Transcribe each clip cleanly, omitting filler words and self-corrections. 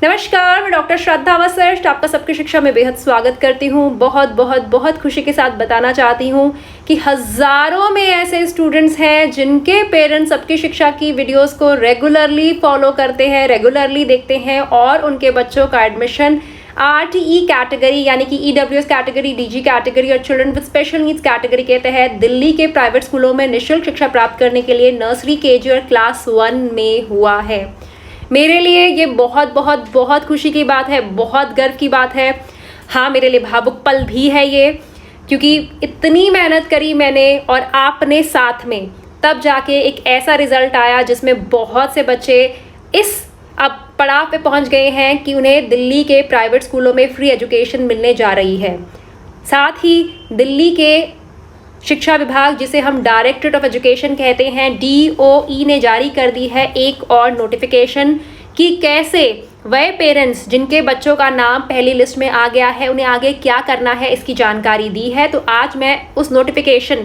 नमस्कार, मैं डॉक्टर श्रद्धा वशिष्ठ आपका सबकी शिक्षा में बेहद स्वागत करती हूँ। बहुत खुशी के साथ बताना चाहती हूँ कि हज़ारों में ऐसे स्टूडेंट्स हैं जिनके पेरेंट्स सबकी शिक्षा की वीडियोस को रेगुलरली फॉलो करते हैं, रेगुलरली देखते हैं और उनके बच्चों का एडमिशन RTE कैटेगरी यानी कि EWS कैटेगरी, DG कैटेगरी और children with special needs category के तहत दिल्ली के प्राइवेट स्कूलों में निःशुल्क शिक्षा प्राप्त करने के लिए नर्सरी, KG और क्लास 1 में हुआ है। मेरे लिए ये बहुत खुशी की बात है, बहुत गर्व की बात है। हाँ, मेरे लिए भावुक पल भी है ये, क्योंकि इतनी मेहनत करी मैंने और आपने साथ में, तब जाके एक ऐसा रिज़ल्ट आया जिसमें बहुत से बच्चे इस अब पड़ाव पे पहुंच गए हैं कि उन्हें दिल्ली के प्राइवेट स्कूलों में फ्री एजुकेशन मिलने जा रही है। साथ ही दिल्ली के शिक्षा विभाग, जिसे हम डायरेक्टरेट ऑफ एजुकेशन कहते हैं, DOE ने जारी कर दी है एक और नोटिफिकेशन कि कैसे वह पेरेंट्स जिनके बच्चों का नाम पहली लिस्ट में आ गया है उन्हें आगे क्या करना है, इसकी जानकारी दी है। तो आज मैं उस नोटिफिकेशन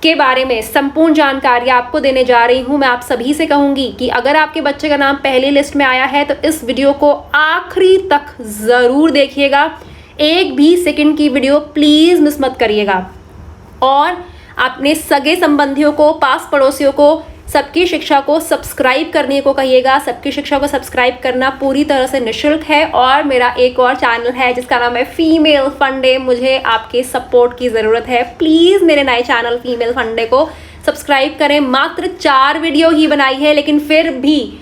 के बारे में संपूर्ण जानकारी आपको देने जा रही हूँ। मैं आप सभी से कहूँगी कि अगर आपके बच्चे का नाम पहली लिस्ट में आया है तो इस वीडियो को आखिरी तक ज़रूर देखिएगा। एक भी सेकंड की वीडियो प्लीज़ मिस मत करिएगा और अपने सगे संबंधियों को, पास पड़ोसियों को सबकी शिक्षा को सब्सक्राइब करने को कहिएगा। सबकी शिक्षा को सब्सक्राइब करना पूरी तरह से निःशुल्क है और मेरा एक और चैनल है जिसका नाम है फीमेल फंडे। मुझे आपके सपोर्ट की ज़रूरत है। प्लीज़ मेरे नए चैनल फीमेल फंडे को सब्सक्राइब करें। मात्र 4 वीडियो ही बनाई है, लेकिन फिर भी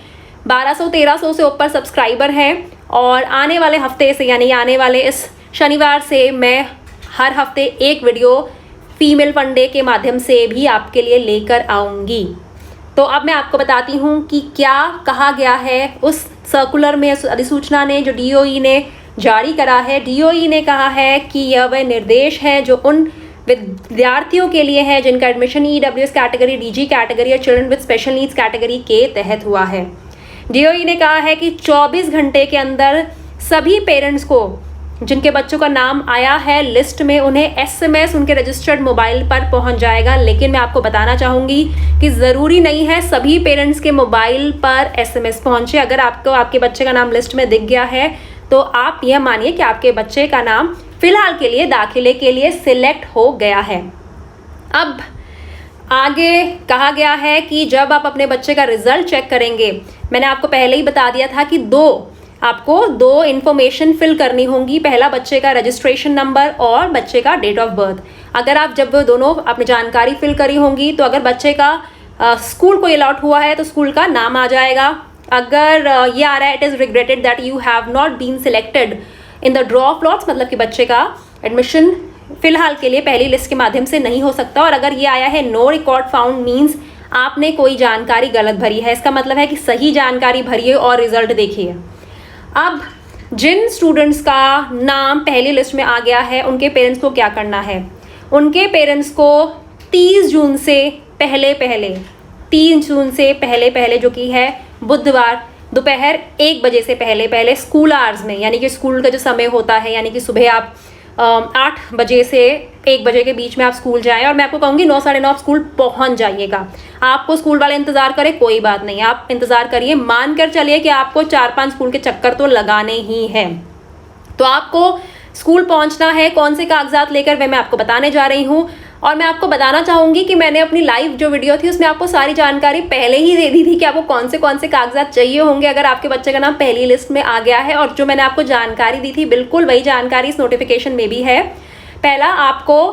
1200-1300 से ऊपर सब्सक्राइबर हैं और आने वाले हफ्ते से, यानी आने वाले इस शनिवार से मैं हर हफ्ते एक वीडियो फीमेल फंडे के माध्यम से भी आपके लिए लेकर आऊँगी। तो अब मैं आपको बताती हूँ कि क्या कहा गया है उस सर्कुलर में, उस अधिसूचना ने जो DOE ने जारी करा है। DOE ने कहा है कि यह वह निर्देश है जो उन विद्यार्थियों के लिए है जिनका admission EWS category, DG category और children with special needs category के तहत हुआ है। DOE ने कहा है कि 24 घंटे के अंदर सभी पेरेंट्स को जिनके बच्चों का नाम आया है लिस्ट में, उन्हें SMS उनके रजिस्टर्ड मोबाइल पर पहुंच जाएगा। लेकिन मैं आपको बताना चाहूँगी कि ज़रूरी नहीं है सभी पेरेंट्स के मोबाइल पर SMS पहुंचे। अगर आपको आपके बच्चे का नाम लिस्ट में दिख गया है तो आप यह मानिए कि आपके बच्चे का नाम फ़िलहाल के लिए दाखिले के लिए सिलेक्ट हो गया है। अब आगे कहा गया है कि जब आप अपने बच्चे का रिज़ल्ट चेक करेंगे, मैंने आपको पहले ही बता दिया था कि आपको 2 इन्फॉर्मेशन फिल करनी होंगी। पहला बच्चे का रजिस्ट्रेशन नंबर और बच्चे का डेट ऑफ बर्थ। अगर आप जब वो दोनों अपनी जानकारी फिल करी होंगी तो अगर बच्चे का स्कूल को अलॉट हुआ है तो स्कूल का नाम आ जाएगा। अगर ये आ रहा है it is regretted that you have not been selected in the draw of lots, मतलब कि बच्चे का एडमिशन फिलहाल के लिए पहली लिस्ट के माध्यम से नहीं हो सकता। और अगर ये आया है नो रिकॉर्ड फाउंड, मीन्स आपने कोई जानकारी गलत भरी है। इसका मतलब है कि सही जानकारी भरिए और रिजल्ट देखिए। अब जिन स्टूडेंट्स का नाम पहली लिस्ट में आ गया है उनके पेरेंट्स को क्या करना है? उनके पेरेंट्स को 30 जून से पहले जो कि है बुधवार, दोपहर 1 बजे से पहले स्कूल आवर्स में, यानी कि स्कूल का जो समय होता है, यानी कि सुबह आप 8 बजे से 1 बजे के बीच में आप स्कूल जाएं। और मैं आपको कहूँगी 9, साढ़े 9 आप स्कूल पहुँच जाइएगा। आपको स्कूल वाले इंतज़ार करें, कोई बात नहीं, आप इंतज़ार करिए। मान कर चलिए कि आपको 4-5 स्कूल के चक्कर तो लगाने ही हैं। तो आपको स्कूल पहुँचना है। कौन से कागजात लेकर, वह मैं आपको बताने जा रही हूँ। और मैं आपको बताना चाहूँगी कि मैंने अपनी लाइव जो वीडियो थी उसमें आपको सारी जानकारी पहले ही दे दी थी कि आपको कौन से कागजात चाहिए होंगे अगर आपके बच्चे का नाम पहली लिस्ट में आ गया है। और जो मैंने आपको जानकारी दी थी बिल्कुल वही जानकारी इस नोटिफिकेशन में भी है। पहला, आपको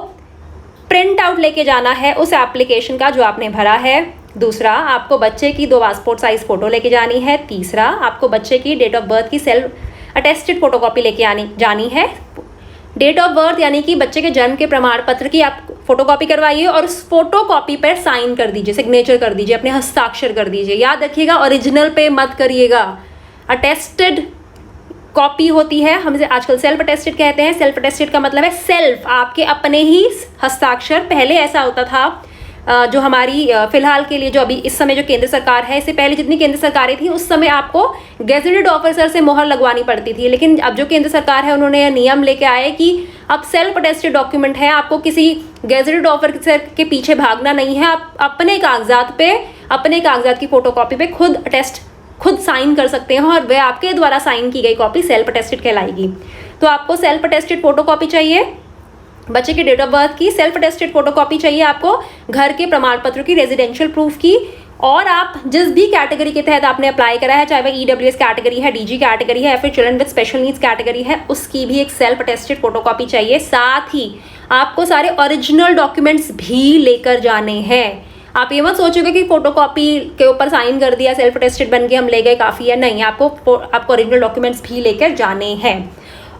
प्रिंट आउट लेके जाना है उस एप्लीकेशन का जो आपने भरा है। दूसरा, आपको बच्चे की 2 पासपोर्ट साइज फ़ोटो लेके जानी है। तीसरा, आपको बच्चे की डेट ऑफ बर्थ की सेल्फ अटेस्टेड फ़ोटोकॉपी लेके जानी है। डेट ऑफ बर्थ यानी कि बच्चे के जन्म के प्रमाण पत्र की आप फोटोकॉपी करवाइए और उस फोटोकॉपी पर साइन कर दीजिए, सिग्नेचर कर दीजिए, अपने हस्ताक्षर कर दीजिए। याद रखिएगा, ओरिजिनल पे मत करिएगा। अटेस्टेड कॉपी होती है, हम इसे आजकल सेल्फ अटेस्टेड कहते हैं। सेल्फ अटेस्टेड का मतलब है सेल्फ, आपके अपने ही हस्ताक्षर। पहले ऐसा होता था जो हमारी फिलहाल के लिए जो अभी इस समय जो केंद्र सरकार है, इससे पहले जितनी केंद्र सरकारें थी उस समय आपको गेजेटेड ऑफिसर से मोहर लगवानी पड़ती थी। लेकिन अब जो केंद्र सरकार है उन्होंने यह नियम लेके आए कि अब सेल्फ अटेस्टेड डॉक्यूमेंट है, आपको किसी गेजेटेड ऑफिसर के पीछे भागना नहीं है। आप अपने कागजात की फोटोकॉपी पे खुद अटेस्ट खुद साइन कर सकते हैं और वह आपके द्वारा साइन की गई कॉपी सेल्फ अटेस्टेड कहलाएगी। तो आपको सेल्फ अटेस्टेड फोटोकॉपी चाहिए, बच्चे की डेट ऑफ बर्थ की सेल्फ अटेस्टेड फोटोकॉपी चाहिए आपको, घर के प्रमाण पत्र की, रेजिडेंशियल प्रूफ की, और आप जिस भी कैटेगरी के तहत आपने अप्लाई करा है, चाहे वह ईडब्ल्यूएस कैटेगरी है, डीजी कैटेगरी है या फिर children with special needs category है, उसकी भी एक सेल्फ अटेस्टेड फोटोकॉपी चाहिए। साथ ही आपको सारे ओरिजिनल डॉक्यूमेंट्स भी लेकर जाने हैं। आप ये मत सोचोगे कि फोटोकॉपी के ऊपर साइन कर दिया, सेल्फ अटेस्टेड बन के हम ले गए काफ़ी है, नहीं, आपको ओरिजिनल डॉक्यूमेंट्स भी लेकर जाने हैं।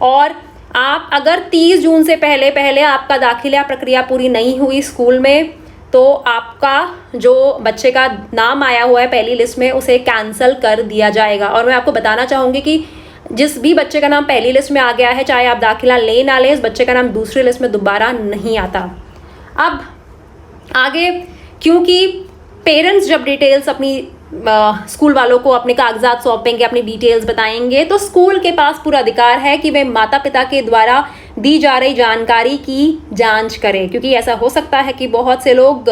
और आप अगर 30 जून से पहले पहले आपका दाखिला प्रक्रिया पूरी नहीं हुई स्कूल में, तो आपका जो बच्चे का नाम आया हुआ है पहली लिस्ट में उसे कैंसिल कर दिया जाएगा। और मैं आपको बताना चाहूँगी कि जिस भी बच्चे का नाम पहली लिस्ट में आ गया है, चाहे आप दाखिला ले ना लें, उस बच्चे का नाम दूसरी लिस्ट में दोबारा नहीं आता। अब आगे, क्योंकि पेरेंट्स जब डिटेल्स अपनी स्कूल वालों को अपने कागजात सौंपेंगे, अपनी डिटेल्स बताएंगे, तो स्कूल के पास पूरा अधिकार है कि वे माता पिता के द्वारा दी जा रही जानकारी की जांच करें। क्योंकि ऐसा हो सकता है कि बहुत से लोग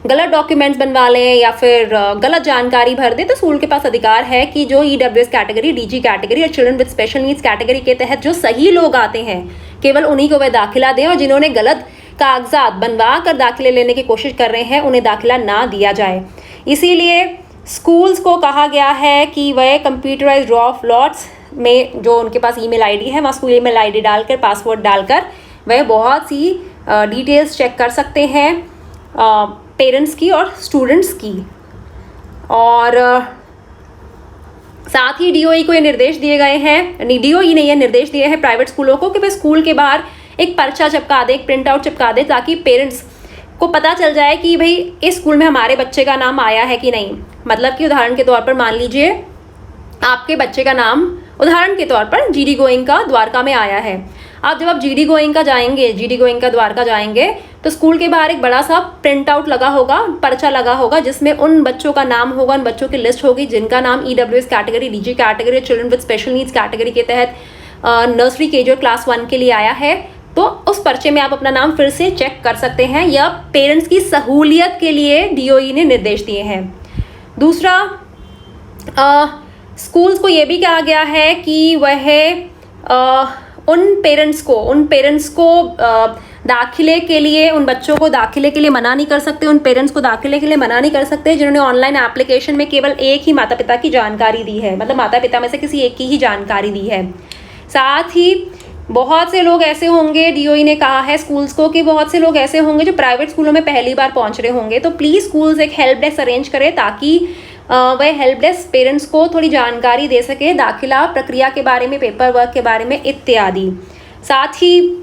गलत डॉक्यूमेंट्स बनवा लें या फिर गलत जानकारी भर दें, तो स्कूल के पास अधिकार है कि जो ईडब्ल्यूएस कैटेगरी, डीजी कैटेगरी और children with special needs category के तहत जो सही लोग आते हैं, केवल उन्हीं को वह दाखिला दें, और जिन्होंने गलत कागजात बनवा कर दाखिले लेने की कोशिश कर रहे हैं उन्हें दाखिला ना दिया जाए। इसीलिए स्कूल्स को कहा गया है कि वह कंप्यूटराइज्ड ड्रॉ ऑफ लॉट्स में जो उनके पास ईमेल आईडी है, वहाँ स्कूल ईमेल आईडी डालकर, पासवर्ड डालकर वह बहुत सी डिटेल्स चेक कर सकते हैं पेरेंट्स की और स्टूडेंट्स की। और साथ ही डीओई को ये निर्देश दिए गए हैं, डीओई ने ये निर्देश दिए हैं प्राइवेट स्कूलों को कि वे स्कूल के बाहर एक पर्चा चिपका दे, एक प्रिंट आउट चिपका दे, ताकि पेरेंट्स को पता चल जाए कि भाई इस स्कूल में हमारे बच्चे का नाम आया है कि नहीं। मतलब कि उदाहरण के तौर पर मान लीजिए आपके बच्चे का नाम उदाहरण के तौर पर जीडी गोइंका द्वारका में आया है। आप जब आप जीडी गोइंका जाएंगे, जीडी गोइंका द्वारका जाएंगे, तो स्कूल के बाहर एक बड़ा सा प्रिंट आउट लगा होगा, पर्चा लगा होगा, जिसमें उन बच्चों का नाम होगा, उन बच्चों की लिस्ट होगी जिनका नाम EWS category, DG category, children with special needs category के तहत नर्सरी केजी और क्लास 1 के लिए आया है। तो उस पर्चे में आप अपना नाम फिर से चेक कर सकते हैं। यह पेरेंट्स की सहूलियत के लिए डीओई ने निर्देश दिए हैं। दूसरा, स्कूल्स को ये भी कहा गया है कि वह उन पेरेंट्स को दाखिले के लिए, उन बच्चों को दाखिले के लिए मना नहीं कर सकते, उन पेरेंट्स को दाखिले के लिए मना नहीं कर सकते जिन्होंने ऑनलाइन एप्लीकेशन में केवल एक ही माता पिता की जानकारी दी है, मतलब माता पिता में से किसी एक की ही जानकारी दी है। साथ ही बहुत से लोग ऐसे होंगे, डीओई ने कहा है स्कूल्स को, कि बहुत से लोग ऐसे होंगे जो प्राइवेट स्कूलों में पहली बार पहुंच रहे होंगे। तो प्लीज़ स्कूल्स एक हेल्प डेस्क अरेंज करें ताकि वह हेल्प डेस्क पेरेंट्स को थोड़ी जानकारी दे सके दाखिला प्रक्रिया के बारे में, पेपर वर्क के बारे में इत्यादि। साथ ही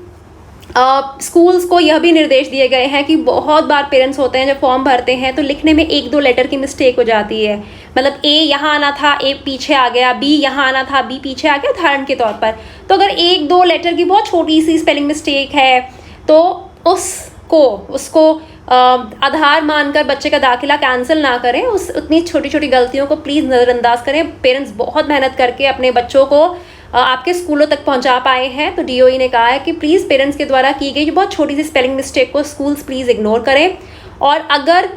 स्कूल्स को यह भी निर्देश दिए गए हैं कि बहुत बार पेरेंट्स होते हैं जब फॉर्म भरते हैं तो लिखने में 1-2 लेटर की मिस्टेक हो जाती है। मतलब ए यहाँ आना था, ए पीछे आ गया, बी यहाँ आना था, बी पीछे आ गया, उदाहरण के तौर पर। तो अगर 1-2 लेटर की बहुत छोटी सी स्पेलिंग मिस्टेक है तो उसको आधार मानकर बच्चे का दाखिला कैंसिल ना करें। उतनी छोटी छोटी गलतियों को प्लीज़ नज़रअंदाज करें। पेरेंट्स बहुत मेहनत करके अपने बच्चों को आपके स्कूलों तक पहुंचा पाए हैं, तो डीओई ने कहा है कि प्लीज़ पेरेंट्स के द्वारा की गई बहुत छोटी सी स्पेलिंग मिस्टेक को स्कूल्स प्लीज़ इग्नोर करें। और अगर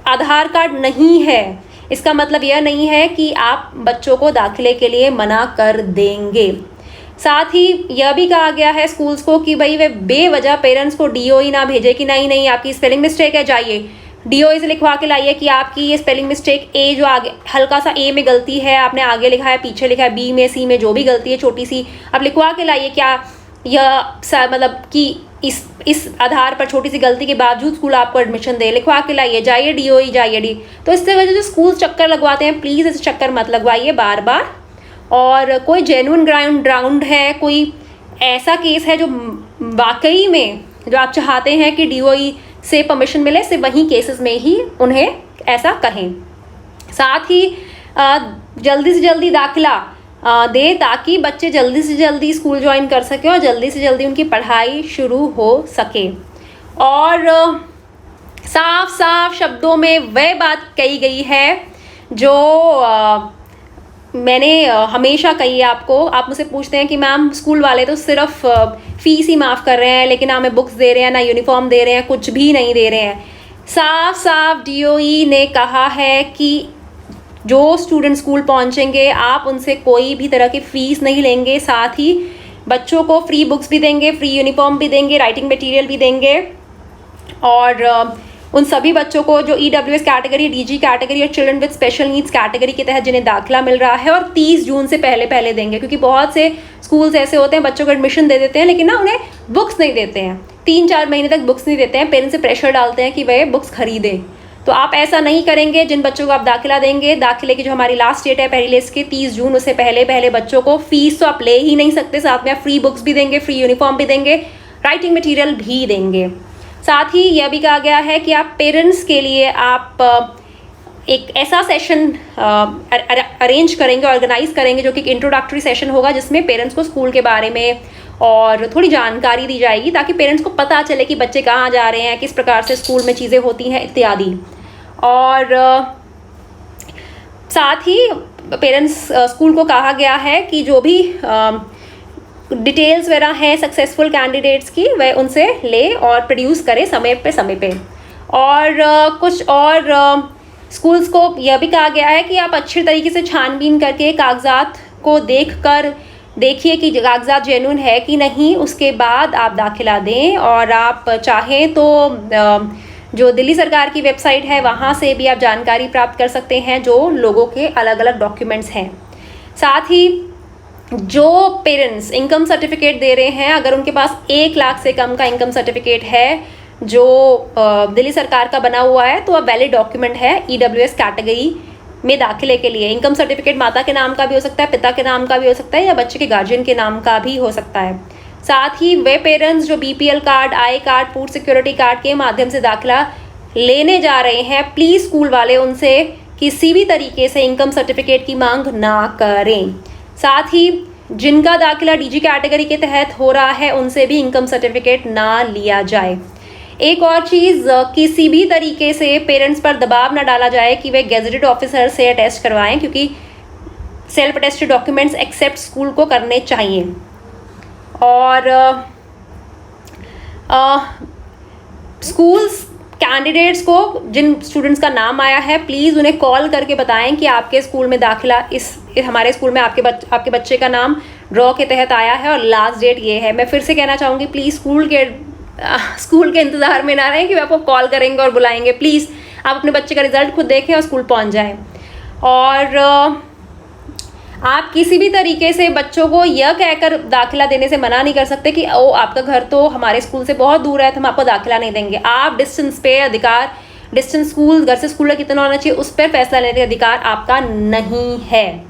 आधार कार्ड नहीं है, इसका मतलब यह नहीं है कि आप बच्चों को दाखिले के लिए मना कर देंगे। साथ ही यह भी कहा गया है स्कूल्स को कि भाई वे बेवजह पेरेंट्स को डीओई ना भेजे कि नहीं आपकी स्पेलिंग मिस्टेक है, जाइए डीओई से लिखवा के लाइए कि आपकी ये स्पेलिंग मिस्टेक, ए जो आगे हल्का सा ए में गलती है, आपने आगे लिखा है, पीछे लिखा है, बी में, सी में, जो भी गलती है छोटी सी, आप लिखवा के लाइए। क्या यह मतलब कि इस आधार पर छोटी सी गलती के बावजूद स्कूल आपको एडमिशन दे, लिखवा के लाइए, जाइए डीओई, जाइए डी। तो इससे वजह से स्कूल चक्कर लगवाते हैं, प्लीज़ ऐसे चक्कर मत लगवाइए बार बार। और कोई जेन्युइन ग्राउंड है, कोई ऐसा केस है जो वाकई में जो आप चाहते हैं कि डीओई से परमिशन मिले, से वही केसेस में ही उन्हें ऐसा कहें। साथ ही जल्दी से जल्दी दाखिला दे ताकि बच्चे जल्दी से जल्दी स्कूल ज्वाइन कर सकें और जल्दी से जल्दी उनकी पढ़ाई शुरू हो सके। और साफ साफ शब्दों में वह बात कही गई है जो मैंने हमेशा कही है आपको। आप मुझसे पूछते हैं कि मैम स्कूल वाले तो सिर्फ फीस ही माफ़ कर रहे हैं, लेकिन ना हमें बुक्स दे रहे हैं, ना यूनिफॉर्म दे रहे हैं, कुछ भी नहीं दे रहे हैं। साफ साफ डीओई ने कहा है कि जो स्टूडेंट स्कूल पहुंचेंगे आप उनसे कोई भी तरह की फ़ीस नहीं लेंगे, साथ ही बच्चों को फ्री बुक्स भी देंगे, फ्री यूनिफॉर्म भी देंगे, राइटिंग मटेरियल भी देंगे। और उन सभी बच्चों को जो EWS कैटेगरी, DG कैटेगरी और children with special needs category के तहत जिन्हें दाखिला मिल रहा है, और 30 जून से पहले देंगे, क्योंकि बहुत से स्कूल्स ऐसे होते हैं बच्चों को एडमिशन दे देते हैं लेकिन ना उन्हें बुक्स नहीं देते हैं, 3-4 महीने तक बुक्स नहीं देते हैं, पेरेंट्स से प्रेशर डालते हैं कि वह बुक्स खरीदें। तो आप ऐसा नहीं करेंगे। जिन बच्चों को आप दाखिला देंगे, दाखिले की जो हमारी लास्ट डेट है पहली लिस्ट की 30 जून, उससे पहले बच्चों को फीस तो आप ले ही नहीं सकते, साथ में आप फ्री बुक्स भी देंगे, फ्री यूनिफॉर्म भी देंगे, राइटिंग मटेरियल भी देंगे। साथ ही यह भी कहा गया है कि आप पेरेंट्स के लिए आप एक ऐसा सेशन अरेंज करेंगे, ऑर्गेनाइज करेंगे, जो कि एक इंट्रोडक्टरी सेशन होगा जिसमें पेरेंट्स को स्कूल के बारे में और थोड़ी जानकारी दी जाएगी, ताकि पेरेंट्स को पता चले कि बच्चे कहाँ जा रहे हैं, किस प्रकार से स्कूल में चीज़ें होती हैं इत्यादि। और साथ ही पेरेंट्स स्कूल को कहा गया है कि जो भी डिटेल्स वगैरह हैं सक्सेसफुल कैंडिडेट्स की, वह उनसे ले और प्रोड्यूस करें समय पे। और कुछ और स्कूल्स को यह भी कहा गया है कि आप अच्छे तरीके से छानबीन करके कागजात को देखिए कि कागजात जेन्युइन है कि नहीं, उसके बाद आप दाखिला दें। और आप चाहें तो जो दिल्ली सरकार की वेबसाइट है वहाँ से भी आप जानकारी प्राप्त कर सकते हैं जो लोगों के अलग अलग डॉक्यूमेंट्स हैं। साथ ही जो पेरेंट्स इनकम सर्टिफिकेट दे रहे हैं, अगर उनके पास 1 लाख से कम का इनकम सर्टिफिकेट है जो दिल्ली सरकार का बना हुआ है, तो वह वैलिड डॉक्यूमेंट है EWS कैटेगरी में दाखिले के लिए। इनकम सर्टिफिकेट माता के नाम का भी हो सकता है, पिता के नाम का भी हो सकता है, या बच्चे के गार्जियन के नाम का भी हो सकता है। साथ ही वे पेरेंट्स जो BPL card, I card, food security card के माध्यम से दाखिला लेने जा रहे हैं, प्लीज़ स्कूल वाले उनसे किसी भी तरीके से इनकम सर्टिफिकेट की मांग ना करें। साथ ही जिनका दाखिला DG कैटेगरी के तहत हो रहा है, उनसे भी इनकम सर्टिफिकेट ना लिया जाए। एक और चीज़, किसी भी तरीके से पेरेंट्स पर दबाव ना डाला जाए कि वे गेजेटेड ऑफिसर से अटेस्ट करवाएं, क्योंकि self attested documents accept school को करने चाहिए। और स्कूल्स कैंडिडेट्स को, जिन स्टूडेंट्स का नाम आया है, प्लीज़ उन्हें कॉल करके बताएं कि आपके स्कूल में दाखिला हमारे स्कूल में आपके बच्चे का नाम ड्रॉ के तहत आया है और लास्ट डेट ये है। मैं फिर से कहना चाहूँगी, प्लीज़ स्कूल के इंतज़ार में ना रहें कि वे आपको कॉल करेंगे और बुलाएंगे। प्लीज़ आप अपने बच्चे का रिजल्ट खुद देखें और स्कूल पहुँच जाएँ। और आप किसी भी तरीके से बच्चों को यह कहकर दाखिला देने से मना नहीं कर सकते कि ओ आपका घर तो हमारे स्कूल से बहुत दूर है तो हम आपको दाखिला नहीं देंगे। आप डिस्टेंस पे अधिकार, डिस्टेंस स्कूल, घर से स्कूल का कितना होना चाहिए उस पर फैसला लेने का अधिकार आपका नहीं है।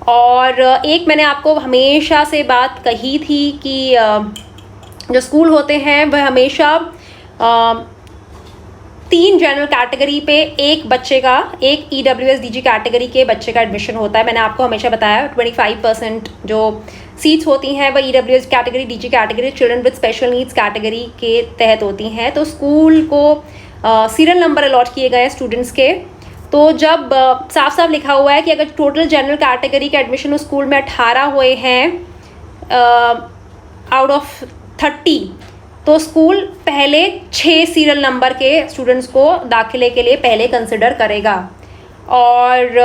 और एक मैंने आपको हमेशा से बात कही थी कि जो स्कूल होते हैं वह हमेशा 3 जनरल कैटेगरी पे एक बच्चे का, एक EWS DG कैटेगरी के बच्चे का एडमिशन होता है। मैंने आपको हमेशा बताया 25% जो सीट्स होती हैं वह EWS category, DG category, children with special needs category के तहत होती हैं। तो स्कूल को सीरियल नंबर अलॉट किए गए स्टूडेंट्स के। तो जब साफ साफ लिखा हुआ है कि अगर टोटल जनरल कैटेगरी का एडमिशन उस स्कूल में 18 हुए हैं आउट ऑफ 30, तो स्कूल पहले 6 सीरियल नंबर के स्टूडेंट्स को दाखिले के लिए पहले कंसिडर करेगा। और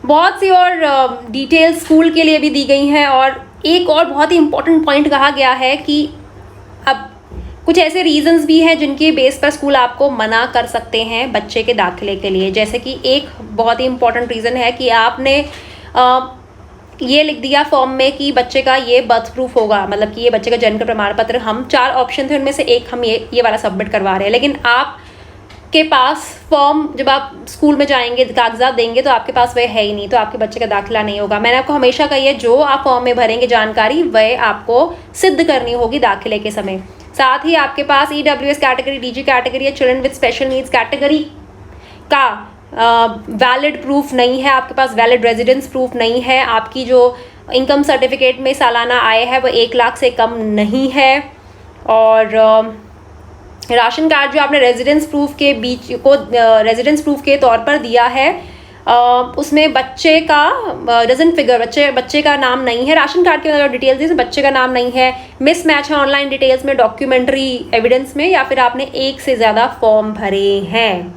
बहुत सी और डिटेल्स स्कूल के लिए भी दी गई हैं। और एक और बहुत ही इम्पोर्टेंट पॉइंट कहा गया है कि अब कुछ ऐसे रीजंस भी हैं जिनके बेस पर स्कूल आपको मना कर सकते हैं बच्चे के दाखिले के लिए। जैसे कि एक बहुत ही इम्पोर्टेंट रीज़न है कि आपने ये लिख दिया फॉर्म में कि बच्चे का ये बर्थ प्रूफ होगा, मतलब कि ये बच्चे का जन्म का प्रमाण पत्र। हम 4 ऑप्शन थे, उनमें से एक हम ये वाला सबमिट करवा रहे हैं, लेकिन आपके पास फॉर्म जब आप स्कूल में जाएंगे कागजात देंगे तो आपके पास वह है ही नहीं, तो आपके बच्चे का दाखिला नहीं होगा। मैंने आपको हमेशा कही है जो आप फॉर्म में भरेंगे जानकारी वह आपको सिद्ध करनी होगी दाखिले के समय। साथ ही आपके पास EWS कैटेगरी, DG कैटेगरी या children with special needs category का वैलिड प्रूफ नहीं है, आपके पास वैलिड रेजिडेंस प्रूफ नहीं है, आपकी जो इनकम सर्टिफिकेट में सालाना आय है वह 1 लाख से कम नहीं है, और राशन कार्ड जो आपने रेजिडेंस प्रूफ के तौर पर दिया है उसमें बच्चे का डजंट फिगर, बच्चे का नाम नहीं है। राशन कार्ड के अंदर डिटेल्स दी बच्चे का नाम नहीं है, मिसमैच है ऑनलाइन डिटेल्स में, डॉक्यूमेंट्री एविडेंस में, या फिर आपने 1 से ज़्यादा फॉर्म भरे हैं।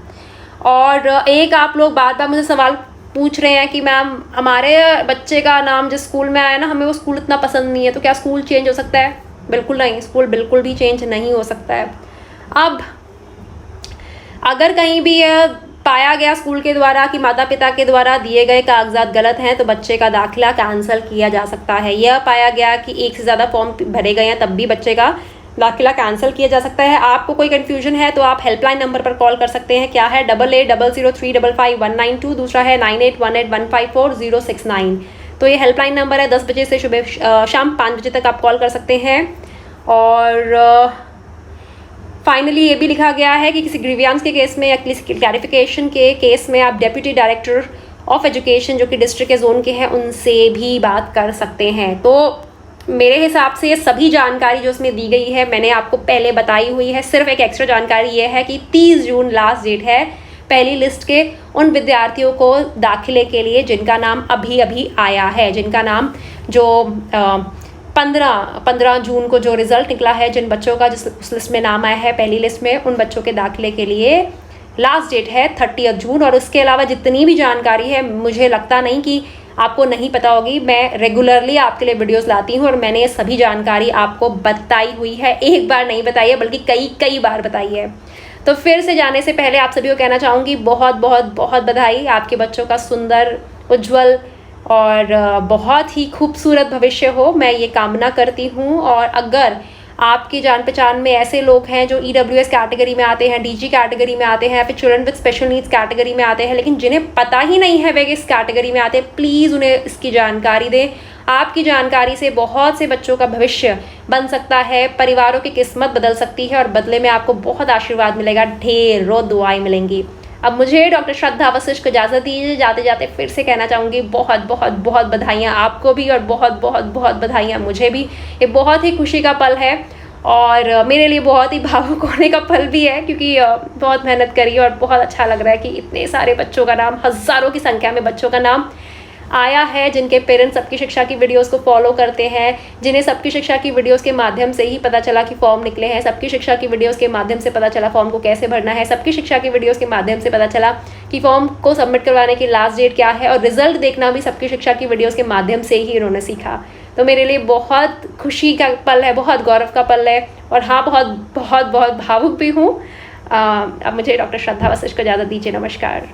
और एक आप लोग बार बार मुझे सवाल पूछ रहे हैं कि मैम हमारे बच्चे का नाम जिस स्कूल में आया ना, हमें वो स्कूल इतना पसंद नहीं है, तो क्या स्कूल चेंज हो सकता है? बिल्कुल नहीं, स्कूल बिल्कुल भी चेंज नहीं हो सकता है। अब अगर कहीं भी पाया गया स्कूल के द्वारा कि माता पिता के द्वारा दिए गए कागजात गलत हैं, तो बच्चे का दाखिला कैंसिल किया जा सकता है। यह पाया गया कि एक से ज़्यादा फॉर्म भरे गए हैं, तब भी बच्चे का दाखिला कैंसिल किया जा सकता है। आपको कोई कन्फ्यूजन है तो आप हेल्पलाइन नंबर पर कॉल कर सकते हैं। क्या है? 8800355192, दूसरा है 9818154069। तो ये हेल्पलाइन नंबर है। 10 बजे से शाम 5 बजे तक आप कॉल कर सकते हैं। और फाइनली ये भी लिखा गया है कि किसी ग्रीवियांस के केस में या किसी क्लैरिफिकेशन के केस में आप डेप्यूटी डायरेक्टर ऑफ एजुकेशन जो कि डिस्ट्रिक्ट के जोन के हैं उनसे भी बात कर सकते हैं। तो मेरे हिसाब से ये सभी जानकारी जो इसमें दी गई है मैंने आपको पहले बताई हुई है। सिर्फ एक एक्स्ट्रा जानकारी ये है कि 30 जून लास्ट डेट है पहली लिस्ट के उन विद्यार्थियों को दाखिले के लिए जिनका नाम अभी अभी आया है, जिनका नाम जो 15 जून को जो रिज़ल्ट निकला है, जिन बच्चों का जिस उस लिस्ट में नाम आया है पहली लिस्ट में, उन बच्चों के दाखिले के लिए लास्ट डेट है 30 जून। और उसके अलावा जितनी भी जानकारी है मुझे लगता नहीं कि आपको नहीं पता होगी। मैं रेगुलरली आपके लिए वीडियोस लाती हूँ और मैंने ये सभी जानकारी आपको बताई हुई है। एक बार नहीं बताई है बल्कि कई बार बताई है। तो फिर से जाने से पहले आप सभी को कहना चाहूँगी बहुत बहुत बहुत बधाई। आपके बच्चों का सुंदर, उज्जवल और बहुत ही खूबसूरत भविष्य हो, मैं ये कामना करती हूँ। और अगर आपकी जान पहचान में ऐसे लोग हैं जो EWS कैटेगरी में आते हैं, DG कैटेगरी में आते हैं या फिर children with special needs category में आते हैं, लेकिन जिन्हें पता ही नहीं है वे किस कैटेगरी में आते हैं, प्लीज़ उन्हें इसकी जानकारी दें। आपकी जानकारी से बहुत से बच्चों का भविष्य बन सकता है, परिवारों की किस्मत बदल सकती है और बदले में आपको बहुत आशीर्वाद मिलेगा, ढेरों दुआएं मिलेंगी। अब मुझे डॉक्टर श्रद्धा वशिष्ठ को इजाज़त दीजिए। जाते जाते फिर से कहना चाहूँगी बहुत बहुत बहुत बधाइयाँ आपको भी और बहुत बहुत बहुत बधाइयाँ मुझे भी। ये बहुत ही खुशी का पल है और मेरे लिए बहुत ही भावुक होने का पल भी है, क्योंकि बहुत मेहनत करी और बहुत अच्छा लग रहा है कि इतने सारे बच्चों का नाम, हज़ारों की संख्या में बच्चों का नाम आया है, जिनके पेरेंट्स सबकी शिक्षा की वीडियोस को फॉलो करते हैं, जिन्हें सबकी शिक्षा की वीडियोस के माध्यम से ही पता चला कि फॉर्म निकले हैं, सबकी शिक्षा की वीडियोस के माध्यम से पता चला फॉर्म को कैसे भरना है, सबकी शिक्षा की वीडियोस के माध्यम से पता चला कि फॉर्म को सबमिट करवाने की लास्ट डेट क्या है, और रिजल्ट देखना भी सबकी शिक्षा की वीडियोज़ के माध्यम से ही उन्होंने सीखा। तो मेरे लिए बहुत खुशी का पल है, बहुत गौरव का पल है और हाँ, बहुत बहुत बहुत भावुक भी हूँ। अब मुझे डॉक्टर श्रद्धा वशिष्ठ को इजाज़त दीजिए। नमस्कार।